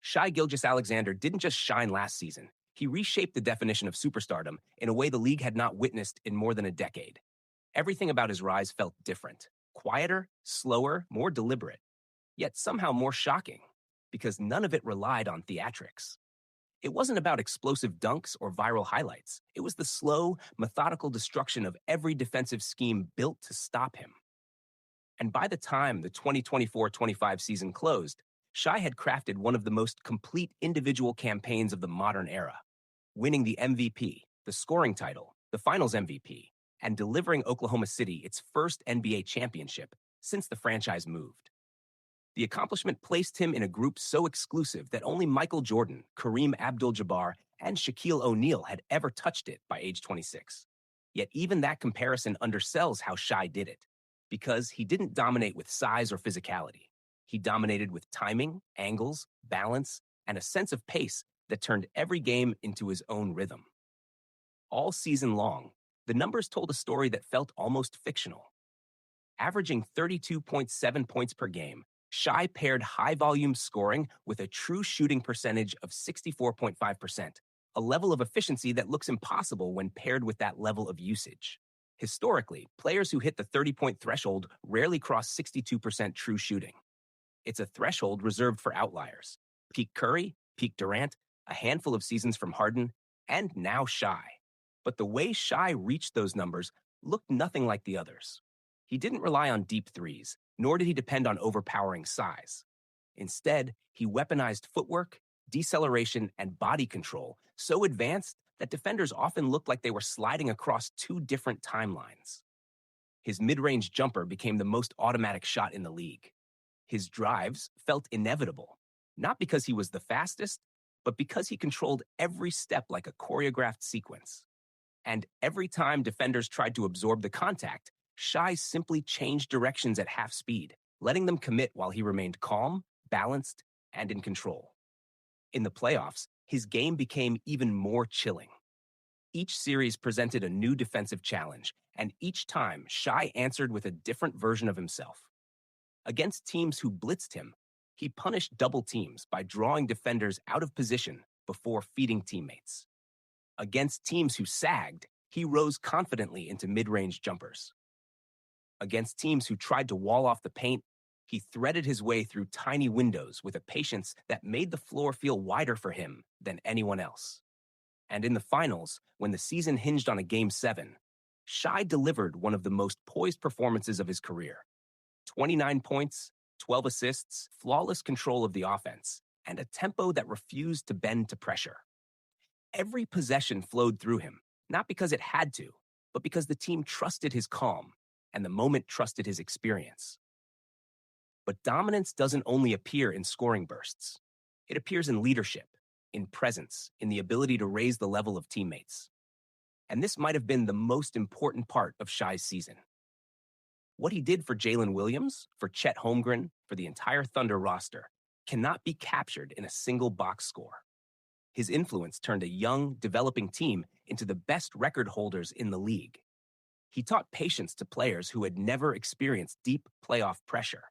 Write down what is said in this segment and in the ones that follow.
Shai Gilgeous-Alexander didn't just shine last season. He reshaped the definition of superstardom in a way the league had not witnessed in more than a decade. Everything about his rise felt different, quieter, slower, more deliberate, yet somehow more shocking, because none of it relied on theatrics. It wasn't about explosive dunks or viral highlights. It was the slow, methodical destruction of every defensive scheme built to stop him. And by the time the 2024-25 season closed, Shai had crafted one of the most complete individual campaigns of the modern era, winning the MVP, the scoring title, the Finals MVP, and delivering Oklahoma City its first NBA championship since the franchise moved. The accomplishment placed him in a group so exclusive that only Michael Jordan, Kareem Abdul-Jabbar, and Shaquille O'Neal had ever touched it by age 26. Yet even that comparison undersells how Shai did it, because he didn't dominate with size or physicality. He dominated with timing, angles, balance, and a sense of pace that turned every game into his own rhythm. All season long, the numbers told a story that felt almost fictional. Averaging 32.7 points per game, Shai paired high-volume scoring with a true shooting percentage of 64.5%, a level of efficiency that looks impossible when paired with that level of usage. Historically, players who hit the 30-point threshold rarely cross 62% true shooting. It's a threshold reserved for outliers. Peak Curry, peak Durant, a handful of seasons from Harden, and now Shai. But the way Shai reached those numbers looked nothing like the others. He didn't rely on deep threes, nor did he depend on overpowering size. Instead, he weaponized footwork, deceleration, and body control so advanced that defenders often looked like they were sliding across two different timelines. His mid-range jumper became the most automatic shot in the league. His drives felt inevitable, not because he was the fastest, but because he controlled every step like a choreographed sequence. And every time defenders tried to absorb the contact, Shai simply changed directions at half speed, letting them commit while he remained calm, balanced, and in control. In the playoffs, his game became even more chilling. Each series presented a new defensive challenge, and each time Shai answered with a different version of himself. Against teams who blitzed him, he punished double teams by drawing defenders out of position before feeding teammates. Against teams who sagged, he rose confidently into mid-range jumpers. Against teams who tried to wall off the paint, he threaded his way through tiny windows with a patience that made the floor feel wider for him than anyone else. And in the finals, when the season hinged on a Game 7, Shai delivered one of the most poised performances of his career. 29 points, 12 assists, flawless control of the offense, and a tempo that refused to bend to pressure. Every possession flowed through him, not because it had to, but because the team trusted his calm, and the moment trusted his experience. But dominance doesn't only appear in scoring bursts. It appears in leadership, in presence, in the ability to raise the level of teammates. And this might have been the most important part of Shai's season. What he did for Jalen Williams, for Chet Holmgren, for the entire Thunder roster, cannot be captured in a single box score. His influence turned a young, developing team into the best record holders in the league. He taught patience to players who had never experienced deep playoff pressure.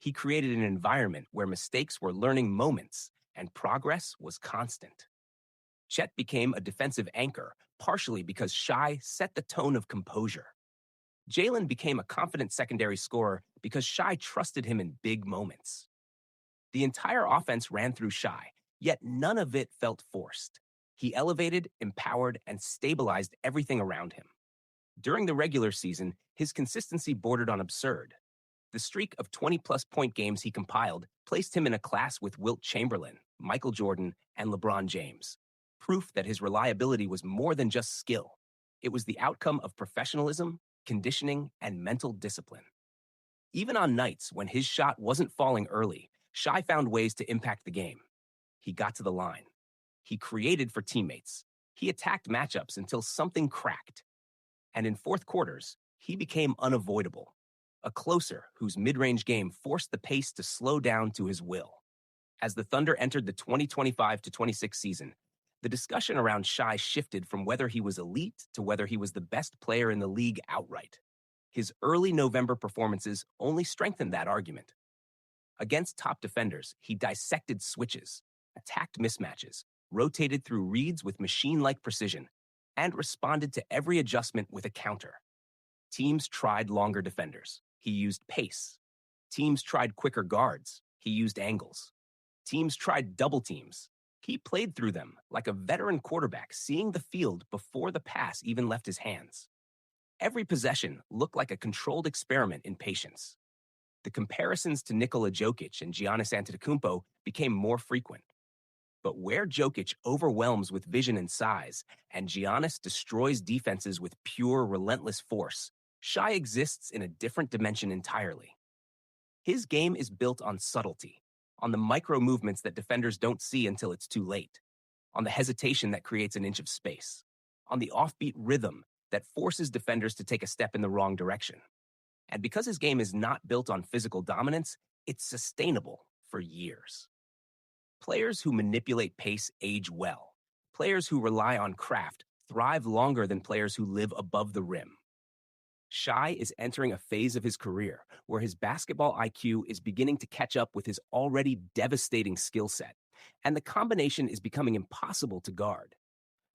He created an environment where mistakes were learning moments and progress was constant. Chet became a defensive anchor, partially because Shai set the tone of composure. Jalen became a confident secondary scorer because Shai trusted him in big moments. The entire offense ran through Shai, yet none of it felt forced. He elevated, empowered, and stabilized everything around him. During the regular season, his consistency bordered on absurd. The streak of 20-plus point games he compiled placed him in a class with Wilt Chamberlain, Michael Jordan, and LeBron James, proof that his reliability was more than just skill. It was the outcome of professionalism, conditioning, and mental discipline. Even on nights when his shot wasn't falling early, Shai found ways to impact the game. He got to the line. He created for teammates. He attacked matchups until something cracked. And in fourth quarters, he became unavoidable, a closer whose mid-range game forced the pace to slow down to his will. As the Thunder entered the 2025-26 season, the discussion around Shai shifted from whether he was elite to whether he was the best player in the league outright. His early November performances only strengthened that argument. Against top defenders, he dissected switches, attacked mismatches, rotated through reads with machine-like precision, and responded to every adjustment with a counter. Teams tried longer defenders. He used pace. Teams tried quicker guards. He used angles. Teams tried double teams. He played through them like a veteran quarterback, seeing the field before the pass even left his hands. Every possession looked like a controlled experiment in patience. The comparisons to Nikola Jokic and Giannis Antetokounmpo became more frequent. But where Jokic overwhelms with vision and size, and Giannis destroys defenses with pure, relentless force, Shai exists in a different dimension entirely. His game is built on subtlety, on the micro movements that defenders don't see until it's too late, on the hesitation that creates an inch of space, on the offbeat rhythm that forces defenders to take a step in the wrong direction. And because his game is not built on physical dominance, it's sustainable for years. Players who manipulate pace age well. Players who rely on craft thrive longer than players who live above the rim. Shai is entering a phase of his career where his basketball IQ is beginning to catch up with his already devastating skill set, and the combination is becoming impossible to guard.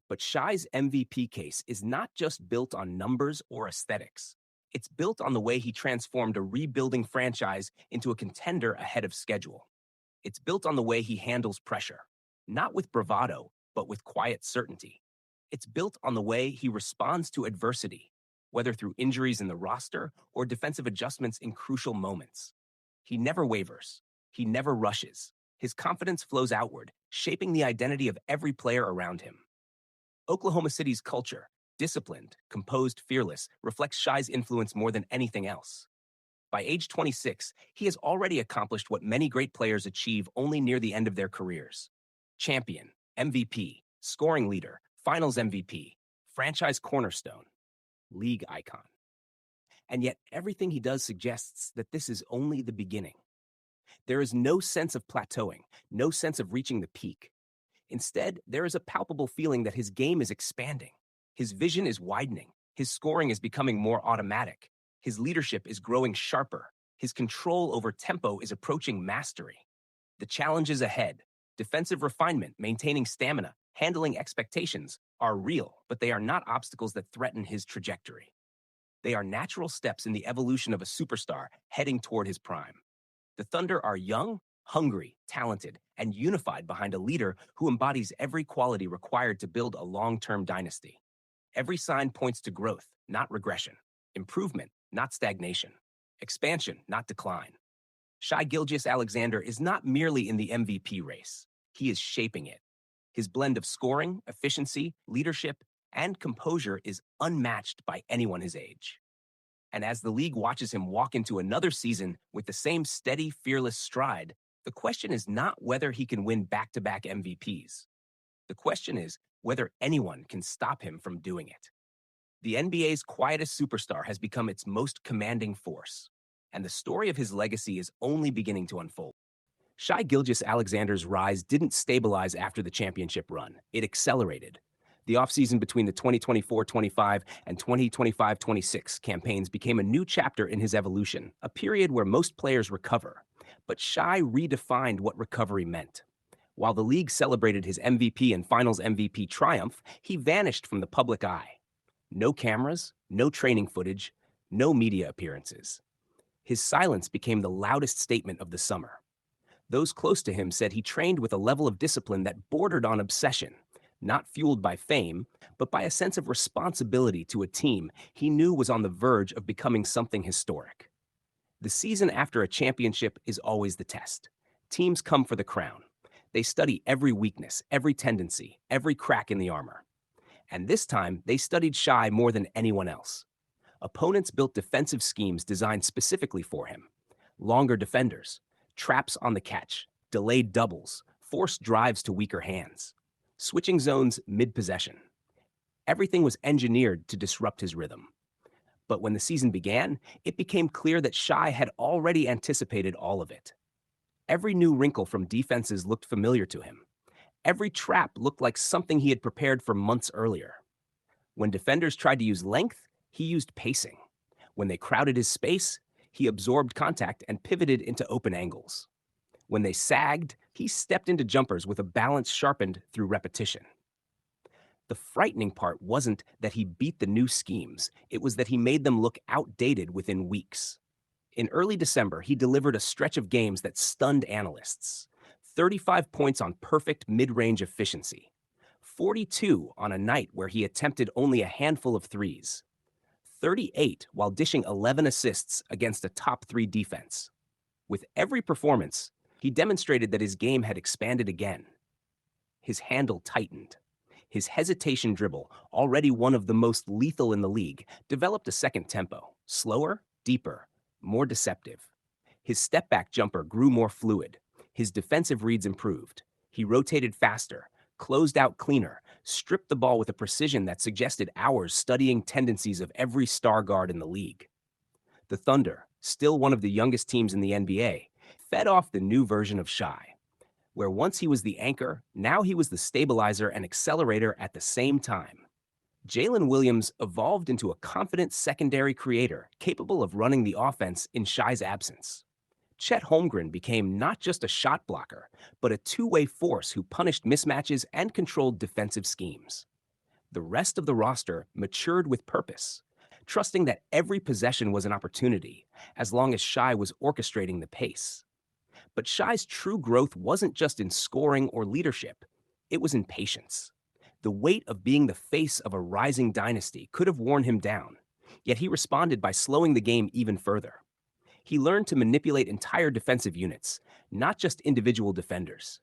But Shai's MVP case is not just built on numbers or aesthetics. It's built on the way he transformed a rebuilding franchise into a contender ahead of schedule. It's built on the way he handles pressure, not with bravado, but with quiet certainty. It's built on the way he responds to adversity, whether through injuries in the roster or defensive adjustments in crucial moments. He never wavers. He never rushes. His confidence flows outward, shaping the identity of every player around him. Oklahoma City's culture, disciplined, composed, fearless, reflects Shai's influence more than anything else. By age 26, he has already accomplished what many great players achieve only near the end of their careers. Champion, MVP, scoring leader, finals MVP, franchise cornerstone, league icon. And yet everything he does suggests that this is only the beginning. There is no sense of plateauing, no sense of reaching the peak. Instead, there is a palpable feeling that his game is expanding. His vision is widening. His scoring is becoming more automatic. His leadership is growing sharper. His control over tempo is approaching mastery. The challenges ahead, defensive refinement, maintaining stamina, handling expectations, are real, but they are not obstacles that threaten his trajectory. They are natural steps in the evolution of a superstar heading toward his prime. The Thunder are young, hungry, talented, and unified behind a leader who embodies every quality required to build a long-term dynasty. Every sign points to growth, not regression, improvement, not stagnation, expansion, not decline. Shai Gilgeous-Alexander is not merely in the MVP race. He is shaping it. His blend of scoring, efficiency, leadership, and composure is unmatched by anyone his age. And as the league watches him walk into another season with the same steady, fearless stride, the question is not whether he can win back-to-back MVPs. The question is whether anyone can stop him from doing it. The NBA's quietest superstar has become its most commanding force, and the story of his legacy is only beginning to unfold. Shai Gilgeous-Alexander's rise didn't stabilize after the championship run. It accelerated. The offseason between the 2024-25 and 2025-26 campaigns became a new chapter in his evolution, a period where most players recover. But Shai redefined what recovery meant. While the league celebrated his MVP and Finals MVP triumph, he vanished from the public eye. No cameras, no training footage, no media appearances. His silence became the loudest statement of the summer. Those close to him said he trained with a level of discipline that bordered on obsession, not fueled by fame, but by a sense of responsibility to a team he knew was on the verge of becoming something historic. The season after a championship is always the test. Teams come for the crown. They study every weakness, every tendency, every crack in the armor. And this time, they studied Shai more than anyone else. Opponents built defensive schemes designed specifically for him. Longer defenders, traps on the catch, delayed doubles, forced drives to weaker hands, switching zones mid-possession. Everything was engineered to disrupt his rhythm. But when the season began, it became clear that Shai had already anticipated all of it. Every new wrinkle from defenses looked familiar to him. Every trap looked like something he had prepared for months earlier. When defenders tried to use length, he used pacing. When they crowded his space, he absorbed contact and pivoted into open angles. When they sagged, He stepped into jumpers with a balance sharpened through repetition. The frightening part wasn't that he beat the new schemes, it was that he made them look outdated within weeks. In early December, he delivered a stretch of games that stunned analysts. 35 points on perfect mid-range efficiency. 42 on a night where he attempted only a handful of threes. 38 while dishing 11 assists against a top 3 defense. With every performance, he demonstrated that his game had expanded again. His handle tightened. His hesitation dribble, already one of the most lethal in the league, developed a second tempo, slower, deeper, more deceptive. His step-back jumper grew more fluid. His defensive reads improved. He rotated faster, closed out cleaner, stripped the ball with a precision that suggested hours studying tendencies of every star guard in the league. The Thunder, still one of the youngest teams in the NBA, fed off the new version of Shai, where once he was the anchor, now he was the stabilizer and accelerator at the same time. Jalen Williams evolved into a confident secondary creator capable of running the offense in Shai's absence. Chet Holmgren became not just a shot blocker, but a two-way force who punished mismatches and controlled defensive schemes. The rest of the roster matured with purpose, trusting that every possession was an opportunity, as long as Shai was orchestrating the pace. But Shai's true growth wasn't just in scoring or leadership, it was in patience. The weight of being the face of a rising dynasty could have worn him down, yet he responded by slowing the game even further. He learned to manipulate entire defensive units, not just individual defenders.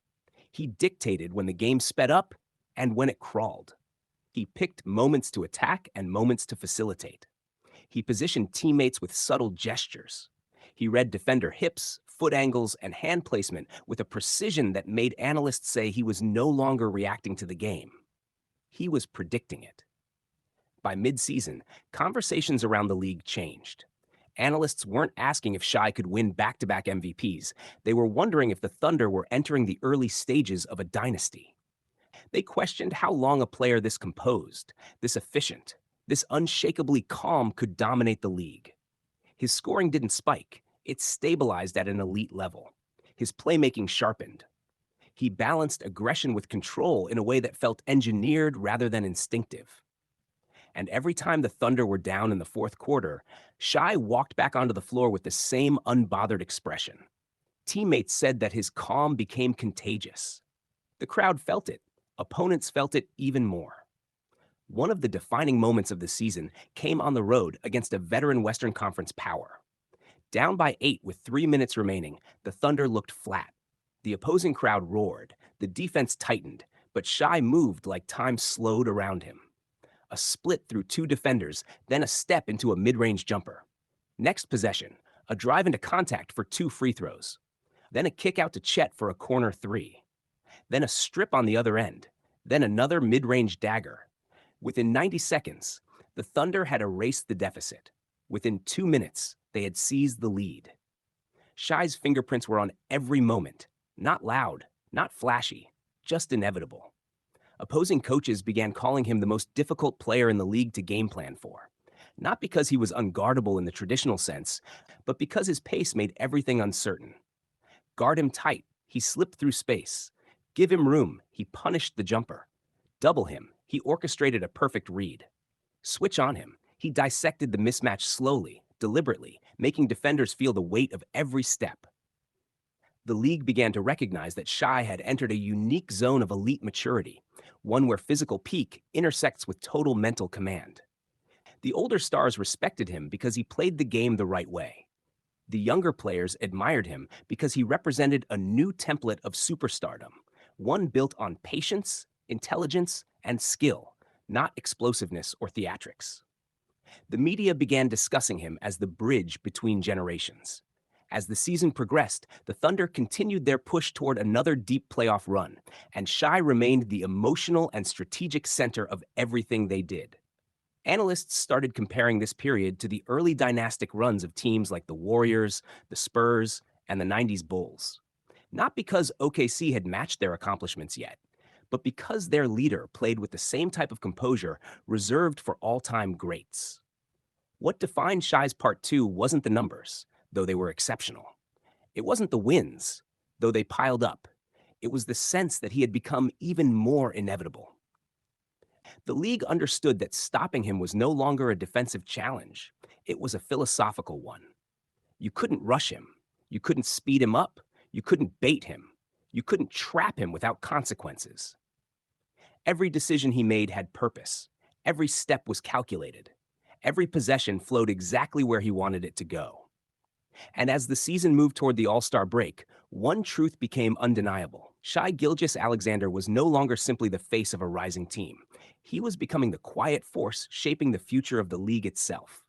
He dictated when the game sped up and when it crawled. He picked moments to attack and moments to facilitate. He positioned teammates with subtle gestures. He read defender hips, foot angles, and hand placement with a precision that made analysts say he was no longer reacting to the game. He was predicting it. By mid-season, conversations around the league changed. Analysts weren't asking if Shai could win back-to-back MVPs. They were wondering if the Thunder were entering the early stages of a dynasty. They questioned how long a player this composed, this efficient, this unshakably calm could dominate the league. His scoring didn't spike. It stabilized at an elite level. His playmaking sharpened. He balanced aggression with control in a way that felt engineered rather than instinctive. And every time the Thunder were down in the fourth quarter, Shai walked back onto the floor with the same unbothered expression. Teammates said that his calm became contagious. The crowd felt it. Opponents felt it even more. One of the defining moments of the season came on the road against a veteran Western Conference power. Down by 8 with 3 minutes remaining, the Thunder looked flat. The opposing crowd roared, the defense tightened, but Shai moved like time slowed around him. A split through 2 defenders, then a step into a mid-range jumper. Next possession, a drive into contact for 2 free throws. Then a kick out to Chet for a corner 3. Then a strip on the other end. Then another mid-range dagger. Within 90 seconds, the Thunder had erased the deficit. Within 2 minutes, they had seized the lead. Shai's fingerprints were on every moment. Not loud, not flashy, just inevitable. Opposing coaches began calling him the most difficult player in the league to game plan for. Not because he was unguardable in the traditional sense, but because his pace made everything uncertain. Guard him tight, he slipped through space. Give him room, he punished the jumper. Double him, he orchestrated a perfect read. Switch on him, he dissected the mismatch slowly, deliberately, making defenders feel the weight of every step. The league began to recognize that Shai had entered a unique zone of elite maturity, one where physical peak intersects with total mental command. The older stars respected him because he played the game the right way. The younger players admired him because he represented a new template of superstardom, one built on patience, intelligence, and skill, not explosiveness or theatrics. The media began discussing him as the bridge between generations. As the season progressed, the Thunder continued their push toward another deep playoff run, and Shai remained the emotional and strategic center of everything they did. Analysts started comparing this period to the early dynastic runs of teams like the Warriors, the Spurs, and the 90s Bulls. Not because OKC had matched their accomplishments yet, but because their leader played with the same type of composure reserved for all-time greats. What defined Shai's Part 2 wasn't the numbers, though they were exceptional. It wasn't the wins, though they piled up. It was the sense that he had become even more inevitable. The league understood that stopping him was no longer a defensive challenge. It was a philosophical one. You couldn't rush him. You couldn't speed him up. You couldn't bait him. You couldn't trap him without consequences. Every decision he made had purpose. Every step was calculated. Every possession flowed exactly where he wanted it to go. And as the season moved toward the All-Star break, one truth became undeniable. Shai Gilgeous-Alexander was no longer simply the face of a rising team. He was becoming the quiet force shaping the future of the league itself.